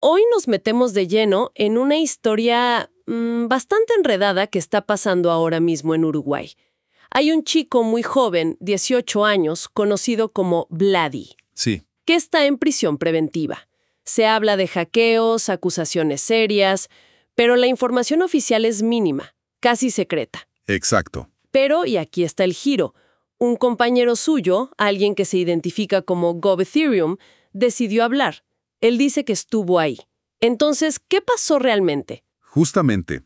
hoy nos metemos de lleno en una historia bastante enredada que está pasando ahora mismo en Uruguay. Hay un chico muy joven, 18 años, conocido como Vladi, Sí, que está en prisión preventiva. Se habla de hackeos, acusaciones serias, pero la información oficial es mínima, casi secreta. exacto. Pero, y aquí está el giro, un compañero suyo, alguien que se identifica como Gov Ethereum, decidió hablar. Él dice que estuvo ahí. Entonces, ¿qué pasó realmente? Justamente,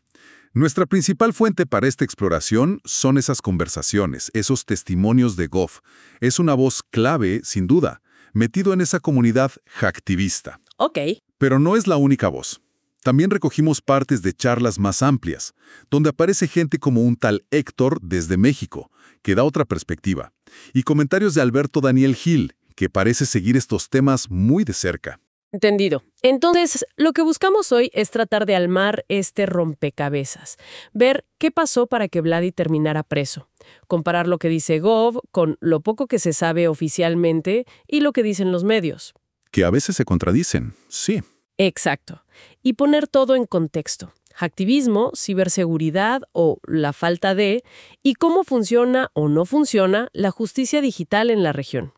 nuestra principal fuente para esta exploración son esas conversaciones, esos testimonios de Goff. Es una voz clave, sin duda, metido en esa comunidad hacktivista. Ok. Pero no es la única voz. También recogimos partes de charlas más amplias, donde aparece gente como un tal Héctor desde México, que da otra perspectiva, y comentarios de Alberto Daniel Gil, que parece seguir estos temas muy de cerca. Entendido. Entonces, lo que buscamos hoy es tratar de armar este rompecabezas, ver qué pasó para que Vladi terminara preso, comparar lo que dice Gov con lo poco que se sabe oficialmente y lo que dicen los medios. Que a veces se contradicen, sí. Exacto. Y poner todo en contexto. Hacktivismo, ciberseguridad o la falta de, y cómo funciona o no funciona la justicia digital en la región.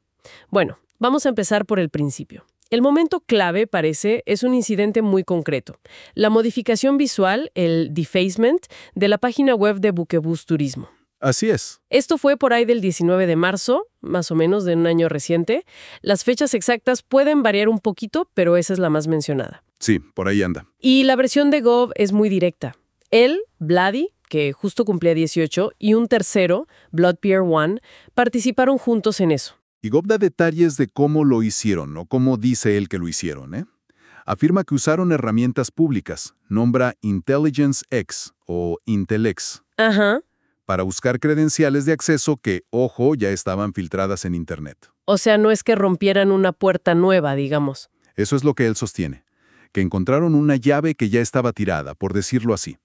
Bueno, vamos a empezar por el principio. El momento clave, parece, es un incidente muy concreto. La modificación visual, el defacement, de la página web de Buquebus Turismo. Así es. Esto fue por ahí del 19 de marzo, más o menos de un año reciente. Las fechas exactas pueden variar un poquito, pero esa es la más mencionada. Sí, por ahí anda. Y la versión de Gov es muy directa. Él, Vladi, que justo cumplía 18, y un tercero, Bloodbeer One, participaron juntos en eso. Y Gob da detalles de cómo lo hicieron, o cómo dice él que lo hicieron, ¿eh? Afirma que usaron herramientas públicas, nombra Intelligence X o Intelex, Ajá. para buscar credenciales de acceso que, ojo, ya estaban filtradas en Internet. O sea, no es que rompieran una puerta nueva, digamos. Eso es lo que él sostiene, que encontraron una llave que ya estaba tirada, por decirlo así.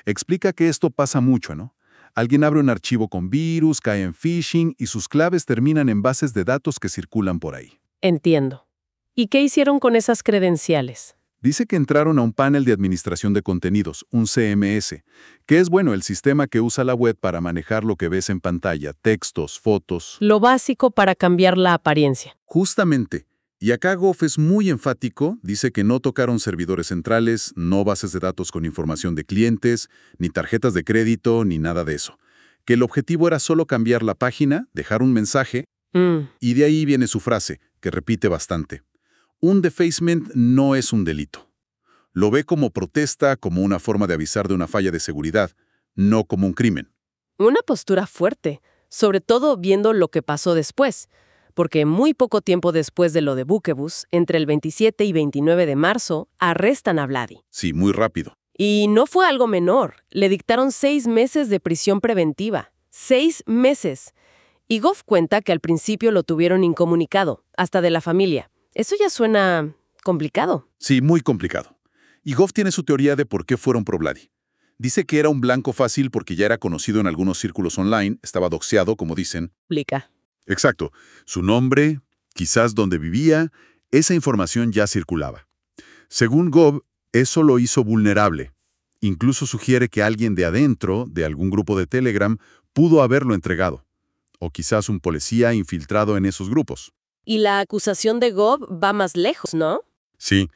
Explica que esto pasa mucho, ¿no? Alguien abre un archivo con virus, cae en phishing y sus claves terminan en bases de datos que circulan por ahí. Entiendo. ¿Y qué hicieron con esas credenciales? Dice que entraron a un panel de administración de contenidos, un CMS, que es, bueno, el sistema que usa la web para manejar lo que ves en pantalla, textos, fotos. Lo básico para cambiar la apariencia. Justamente. Y acá Goff es muy enfático, dice que no tocaron servidores centrales, no bases de datos con información de clientes, ni tarjetas de crédito, ni nada de eso. Que el objetivo era solo cambiar la página, dejar un mensaje, y de ahí viene su frase, que repite bastante. Un defacement no es un delito. Lo ve como protesta, como una forma de avisar de una falla de seguridad, no como un crimen. Una postura fuerte, sobre todo viendo lo que pasó después. Porque muy poco tiempo después de lo de Buquebus, entre el 27 y 29 de marzo, arrestan a Vladi. Sí, muy rápido. Y no fue algo menor. Le dictaron 6 meses de prisión preventiva. 6 meses. Y Goff cuenta que al principio lo tuvieron incomunicado, hasta de la familia. Eso ya suena complicado. Sí, muy complicado. Y Goff tiene su teoría de por qué fueron pro Vladi. Dice que era un blanco fácil porque ya era conocido en algunos círculos online, estaba doxeado, como dicen. Explica. Exacto. Su nombre, quizás dónde vivía, esa información ya circulaba. Según Gob, eso lo hizo vulnerable. Incluso sugiere que alguien de adentro, de algún grupo de Telegram, pudo haberlo entregado. O quizás un policía infiltrado en esos grupos. Y la acusación de Goff va más lejos, ¿no? Sí.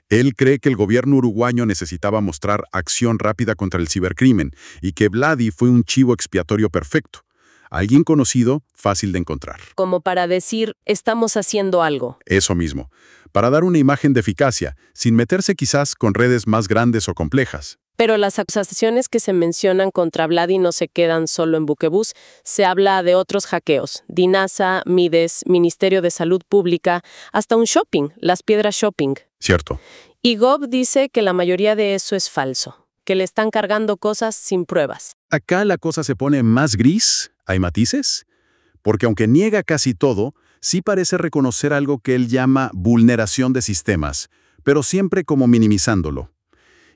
Él cree que el gobierno uruguayo necesitaba mostrar acción rápida contra el cibercrimen y que Vladi fue un chivo expiatorio perfecto. Alguien conocido, fácil de encontrar. Como para decir, estamos haciendo algo. Eso mismo, para dar una imagen de eficacia, sin meterse quizás con redes más grandes o complejas. Pero las acusaciones que se mencionan contra Vladi no se quedan solo en Buquebus. Se habla de otros hackeos. Dinasa, Mides, Ministerio de Salud Pública, hasta un shopping, Las Piedras Shopping. Cierto. Y Gob dice que la mayoría de eso es falso, que le están cargando cosas sin pruebas. Acá la cosa se pone más gris, hay matices, porque aunque niega casi todo, sí parece reconocer algo que él llama vulneración de sistemas, pero siempre como minimizándolo.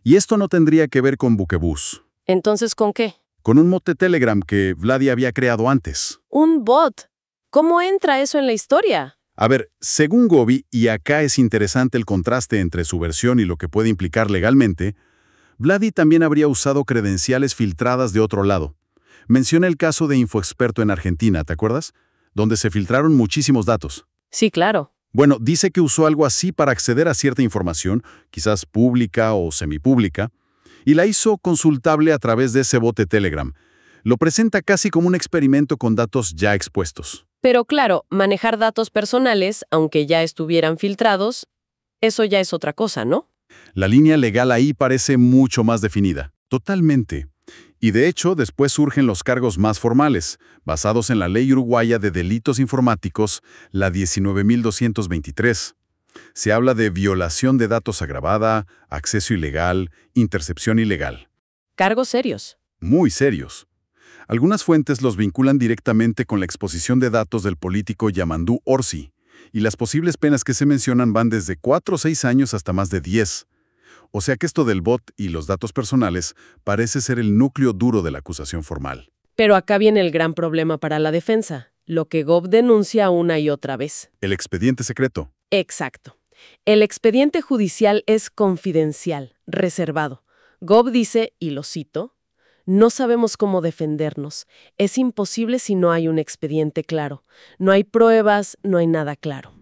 Y esto no tendría que ver con Buquebus. ¿Entonces con qué? Con un bot de Telegram que Vladi había creado antes. Un bot. ¿Cómo entra eso en la historia? A ver, según Gobi, y acá es interesante el contraste entre su versión y lo que puede implicar legalmente, Vladi también habría usado credenciales filtradas de otro lado. Menciona el caso de InfoExperto en Argentina, ¿te acuerdas? Donde se filtraron muchísimos datos. Sí, claro. Bueno, dice que usó algo así para acceder a cierta información, quizás pública o semipública, y la hizo consultable a través de ese bote Telegram. Lo presenta casi como un experimento con datos ya expuestos. Pero claro, manejar datos personales, aunque ya estuvieran filtrados, eso ya es otra cosa, ¿no? La línea legal ahí parece mucho más definida. Totalmente. Y de hecho, después surgen los cargos más formales, basados en la ley uruguaya de delitos informáticos, la 19.223. Se habla de violación de datos agravada, acceso ilegal, intercepción ilegal. Cargos serios. Muy serios. Algunas fuentes los vinculan directamente con la exposición de datos del político Yamandú Orsi, y las posibles penas que se mencionan van desde 4 o 6 años hasta más de 10. O sea que esto del bot y los datos personales parece ser el núcleo duro de la acusación formal. Pero acá viene el gran problema para la defensa, lo que Gob denuncia una y otra vez. El expediente secreto. Exacto. El expediente judicial es confidencial, reservado. Gob dice, y lo cito, "No sabemos cómo defendernos. Es imposible si no hay un expediente claro. No hay pruebas, no hay nada claro".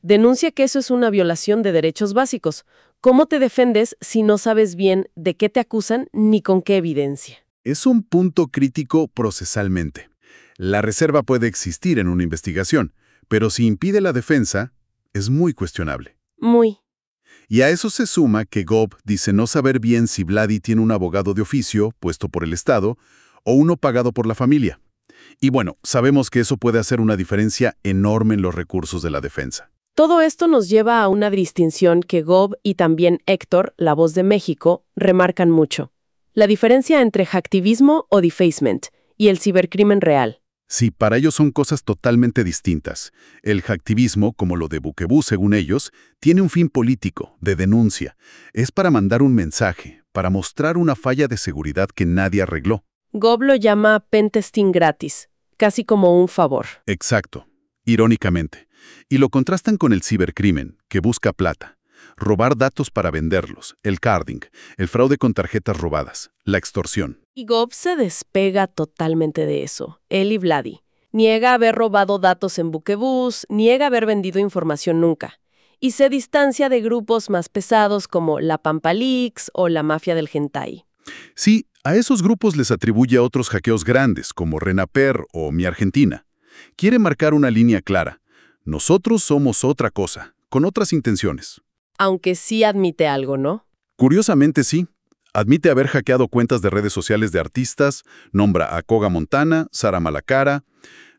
Denuncia que eso es una violación de derechos básicos. ¿Cómo te defendes si no sabes bien de qué te acusan ni con qué evidencia? Es un punto crítico procesalmente. La reserva puede existir en una investigación, pero si impide la defensa, es muy cuestionable. Muy. Y a eso se suma que Gob dice no saber bien si Vladi tiene un abogado de oficio puesto por el Estado o uno pagado por la familia. Y bueno, sabemos que eso puede hacer una diferencia enorme en los recursos de la defensa. Todo esto nos lleva a una distinción que Gob y también Héctor, la voz de México, remarcan mucho. La diferencia entre hacktivismo o defacement y el cibercrimen real. Sí, para ellos son cosas totalmente distintas. El hacktivismo, como lo de Buquebú según ellos, tiene un fin político, de denuncia. Es para mandar un mensaje, para mostrar una falla de seguridad que nadie arregló. Gob lo llama pentesting gratis, casi como un favor. Exacto, irónicamente. Y lo contrastan con el cibercrimen, que busca plata. Robar datos para venderlos, el carding, el fraude con tarjetas robadas, la extorsión. Y Gob se despega totalmente de eso, él y Vladi. Niega haber robado datos en Buquebús, niega haber vendido información nunca. Y se distancia de grupos más pesados como la Pampa Leaks o la mafia del hentai. Sí, a esos grupos les atribuye a otros hackeos grandes, como Renaper o Mi Argentina. Quiere marcar una línea clara. Nosotros somos otra cosa, con otras intenciones. Aunque sí admite algo, ¿no? Curiosamente sí. Admite haber hackeado cuentas de redes sociales de artistas, nombra a Koga Montana, Sara Malacara.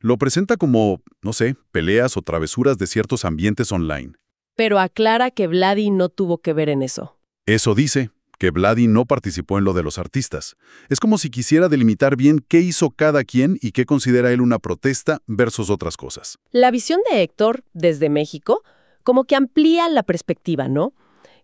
Lo presenta como, no sé, peleas o travesuras de ciertos ambientes online. Pero aclara que Vladi no tuvo que ver en eso. Eso dice, que Vladi no participó en lo de los artistas. Es como si quisiera delimitar bien qué hizo cada quien y qué considera él una protesta versus otras cosas. La visión de Héctor, desde México, como que amplía la perspectiva, ¿no?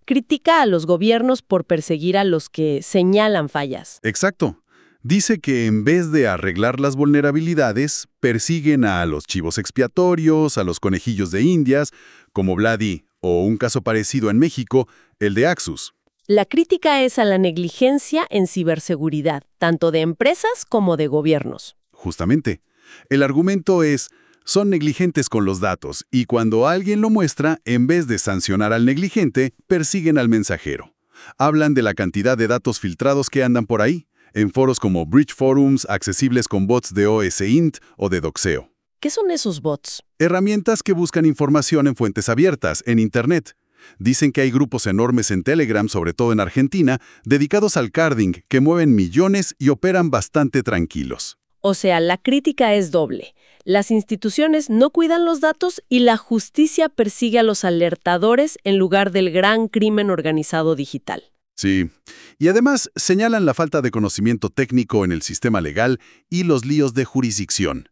Critica a los gobiernos por perseguir a los que señalan fallas. Exacto. Dice que en vez de arreglar las vulnerabilidades, persiguen a los chivos expiatorios, a los conejillos de Indias, como Vladi, o un caso parecido en México, el de Axus. La crítica es a la negligencia en ciberseguridad, tanto de empresas como de gobiernos. Justamente. El argumento es, son negligentes con los datos y cuando alguien lo muestra, en vez de sancionar al negligente, persiguen al mensajero. Hablan de la cantidad de datos filtrados que andan por ahí, en foros como Bridge Forums, accesibles con bots de OSINT o de doxeo. ¿Qué son esos bots? Herramientas que buscan información en fuentes abiertas, en Internet. Dicen que hay grupos enormes en Telegram, sobre todo en Argentina, dedicados al carding, que mueven millones y operan bastante tranquilos. O sea, la crítica es doble. Las instituciones no cuidan los datos y la justicia persigue a los alertadores en lugar del gran crimen organizado digital. Sí, y además señalan la falta de conocimiento técnico en el sistema legal y los líos de jurisdicción.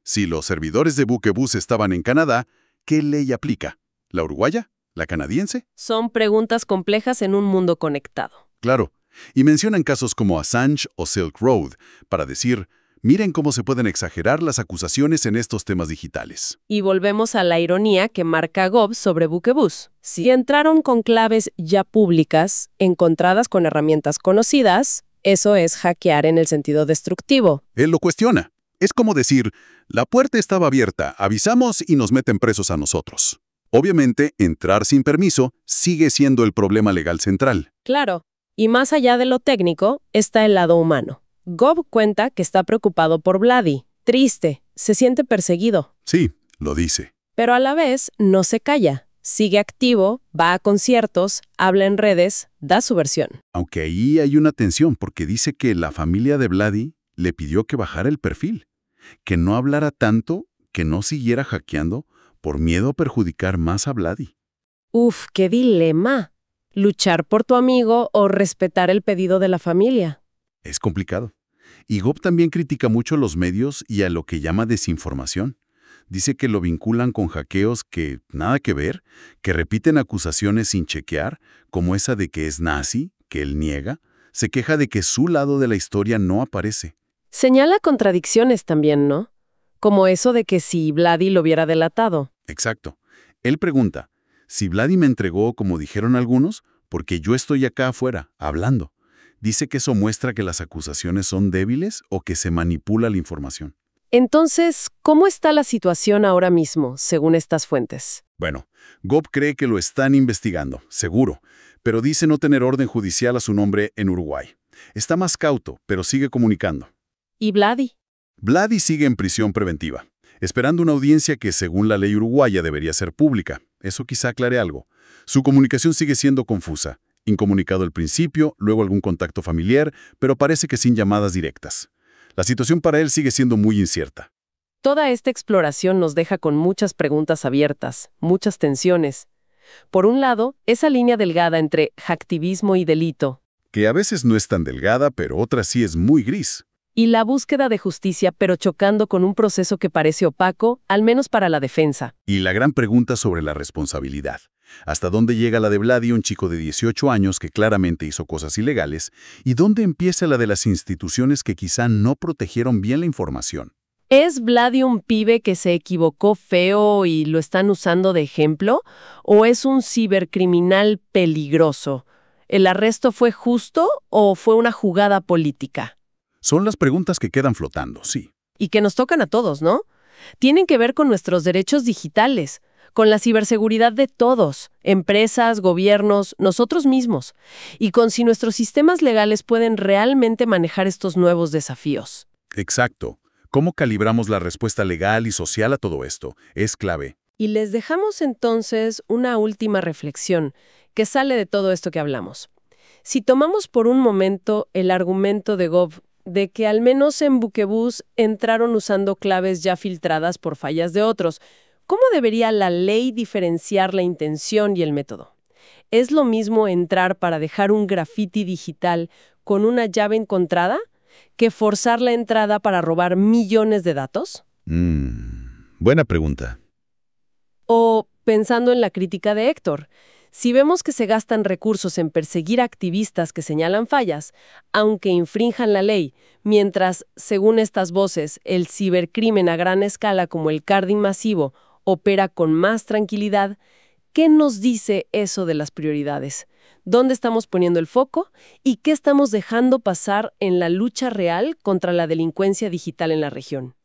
Si los servidores de Buquebús estaban en Canadá, ¿qué ley aplica? ¿La uruguaya? ¿La canadiense? Son preguntas complejas en un mundo conectado. Claro, y mencionan casos como Assange o Silk Road, para decir, Miren cómo se pueden exagerar las acusaciones en estos temas digitales. Y volvemos a la ironía que marca Gov sobre Buquebus. Si entraron con claves ya públicas, encontradas con herramientas conocidas, eso es hackear en el sentido destructivo. Él lo cuestiona. Es como decir, la puerta estaba abierta, avisamos y nos meten presos a nosotros. Obviamente, entrar sin permiso sigue siendo el problema legal central. Claro. Y más allá de lo técnico, está el lado humano. Gov cuenta que está preocupado por Vladi, triste, se siente perseguido. Sí, lo dice. Pero a la vez no se calla. Sigue activo, va a conciertos, habla en redes, da su versión. Aunque ahí hay una tensión porque dice que la familia de Vladi le pidió que bajara el perfil, que no hablara tanto, que no siguiera hackeando por miedo a perjudicar más a Vladi. Uf, qué dilema. Luchar por tu amigo o respetar el pedido de la familia. Es complicado. Y Gov también critica mucho los medios y a lo que llama desinformación. Dice que lo vinculan con hackeos que nada que ver, que repiten acusaciones sin chequear, como esa de que es nazi, que él niega. Se queja de que su lado de la historia no aparece. Señala contradicciones también, ¿no? Como eso de que si Vladi lo hubiera delatado. Exacto. Él pregunta, si Vladi me entregó, como dijeron algunos, porque yo estoy acá afuera, hablando. Dice que eso muestra que las acusaciones son débiles o que se manipula la información. Entonces, ¿cómo está la situación ahora mismo, según estas fuentes? Bueno, Gov cree que lo están investigando, seguro, pero dice no tener orden judicial a su nombre en Uruguay. Está más cauto, pero sigue comunicando. ¿Y Vladi? Vladi sigue en prisión preventiva, esperando una audiencia que, según la ley uruguaya, debería ser pública. Eso quizá aclare algo. Su comunicación sigue siendo confusa. Incomunicado al principio, luego algún contacto familiar, pero parece que sin llamadas directas. La situación para él sigue siendo muy incierta. Toda esta exploración nos deja con muchas preguntas abiertas, muchas tensiones. Por un lado, esa línea delgada entre hacktivismo y delito. Que a veces no es tan delgada, pero otra sí es muy gris. Y la búsqueda de justicia, pero chocando con un proceso que parece opaco, al menos para la defensa. Y la gran pregunta sobre la responsabilidad. ¿Hasta dónde llega la de Vladi, un chico de 18 años que claramente hizo cosas ilegales? ¿Y dónde empieza la de las instituciones que quizá no protegieron bien la información? ¿Es Vladi un pibe que se equivocó feo y lo están usando de ejemplo? ¿O es un cibercriminal peligroso? ¿El arresto fue justo o fue una jugada política? Son las preguntas que quedan flotando, sí. Y que nos tocan a todos, ¿no? Tienen que ver con nuestros derechos digitales, con la ciberseguridad de todos, empresas, gobiernos, nosotros mismos, y con si nuestros sistemas legales pueden realmente manejar estos nuevos desafíos. Exacto. ¿Cómo calibramos la respuesta legal y social a todo esto? Es clave. Y les dejamos entonces una última reflexión que sale de todo esto que hablamos. Si tomamos por un momento el argumento de Gov de que al menos en Buquebus entraron usando claves ya filtradas por fallas de otros, ¿cómo debería la ley diferenciar la intención y el método? ¿Es lo mismo entrar para dejar un graffiti digital con una llave encontrada que forzar la entrada para robar millones de datos? Buena pregunta. O, pensando en la crítica de Héctor, si vemos que se gastan recursos en perseguir activistas que señalan fallas, aunque infrinjan la ley, mientras, según estas voces, el cibercrimen a gran escala como el carding masivo opera con más tranquilidad, ¿qué nos dice eso de las prioridades? ¿Dónde estamos poniendo el foco? ¿Y qué estamos dejando pasar en la lucha real contra la delincuencia digital en la región?